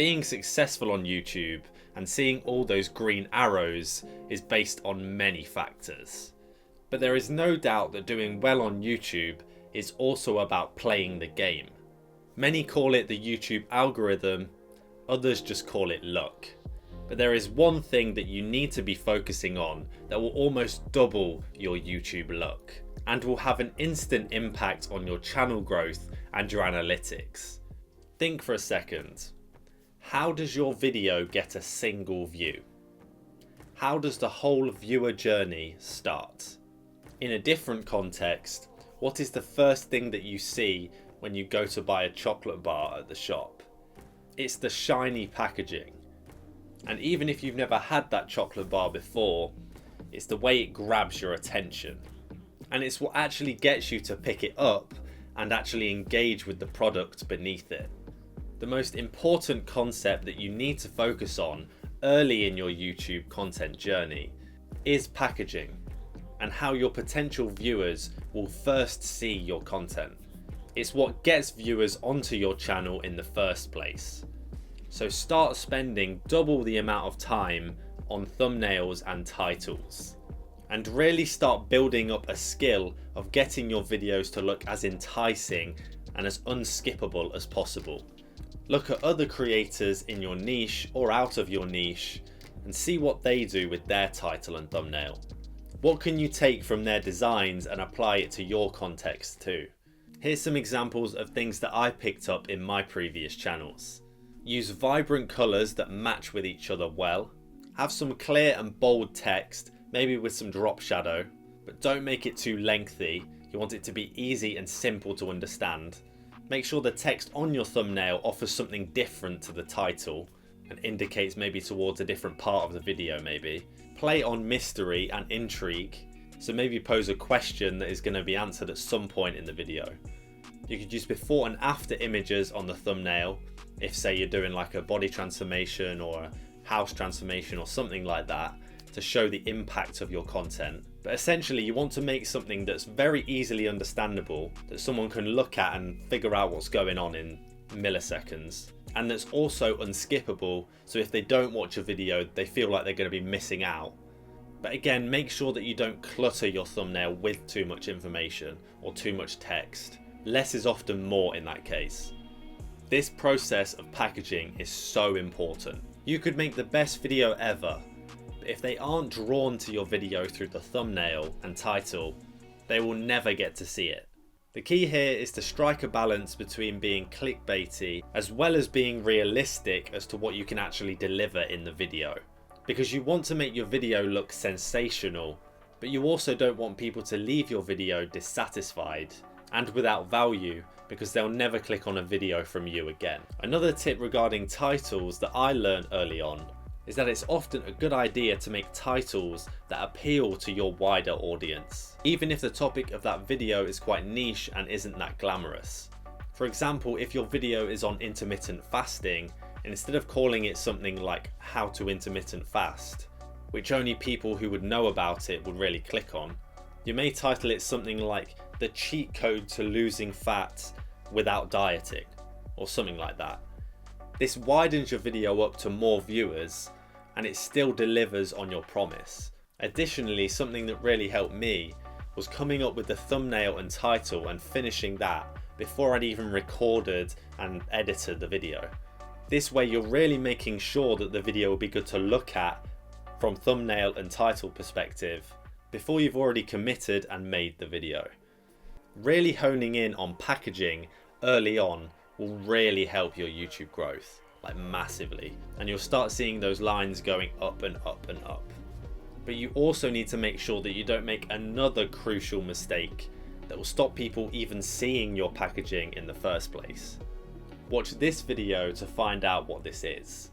being successful on YouTube and seeing all those green arrows is based on many factors. But there is no doubt that doing well on YouTube is also about playing the game. Many call it the YouTube algorithm, others just call it luck. But there is one thing that you need to be focusing on that will almost double your YouTube luck and will have an instant impact on your channel growth and your analytics. Think for a second. How does your video get a single view? How does the whole viewer journey start? In a different context, what is the first thing that you see when you go to buy a chocolate bar at the shop? It's the shiny packaging. And even if you've never had that chocolate bar before, it's the way it grabs your attention. And it's what actually gets you to pick it up and actually engage with the product beneath it. The most important concept that you need to focus on early in your YouTube content journey is packaging and how your potential viewers will first see your content. It's what gets viewers onto your channel in the first place. So start spending double the amount of time on thumbnails and titles, and really start building up a skill of getting your videos to look as enticing and as unskippable as possible. Look at other creators in your niche or out of your niche and see what they do with their title and thumbnail. What can you take from their designs and apply it to your context too? Here's some examples of things that I picked up in my previous channels. Use vibrant colours that match with each other well. Have some clear and bold text, maybe with some drop shadow, but don't make it too lengthy. You want it to be easy and simple to understand. Make sure the text on your thumbnail offers something different to the title and indicates maybe towards a different part of the video maybe. Play on mystery and intrigue, so maybe pose a question that is going to be answered at some point in the video. You could use before and after images on the thumbnail, if say you're doing like a body transformation or a house transformation or something like that, to show the impact of your content. But essentially you want to make something that's very easily understandable, that someone can look at and figure out what's going on in milliseconds, and that's also unskippable, so if they don't watch a video they feel like they're going to be missing out. But again, make sure that you don't clutter your thumbnail with too much information or too much text. Less is often more in that case. This process of packaging is so important. You could make the best video ever, but if they aren't drawn to your video through the thumbnail and title, they will never get to see it. The key here is to strike a balance between being clickbaity as well as being realistic as to what you can actually deliver in the video. Because you want to make your video look sensational, but you also don't want people to leave your video dissatisfied and without value, because they'll never click on a video from you again. Another tip regarding titles that I learned early on is that it's often a good idea to make titles that appeal to your wider audience, even if the topic of that video is quite niche and isn't that glamorous. For example, if your video is on intermittent fasting, instead of calling it something like how to intermittent fast, which only people who would know about it would really click on, you may title it something like the cheat code to losing fat without dieting, or something like that. This widens your video up to more viewers and it still delivers on your promise. Additionally, something that really helped me was coming up with the thumbnail and title and finishing that before I'd even recorded and edited the video. This way you're really making sure that the video will be good to look at from thumbnail and title perspective before you've already committed and made the video. Really honing in on packaging early on will really help your YouTube growth, like massively, and you'll start seeing those lines going up and up and up. But you also need to make sure that you don't make another crucial mistake that will stop people even seeing your packaging in the first place. Watch this video to find out what this is.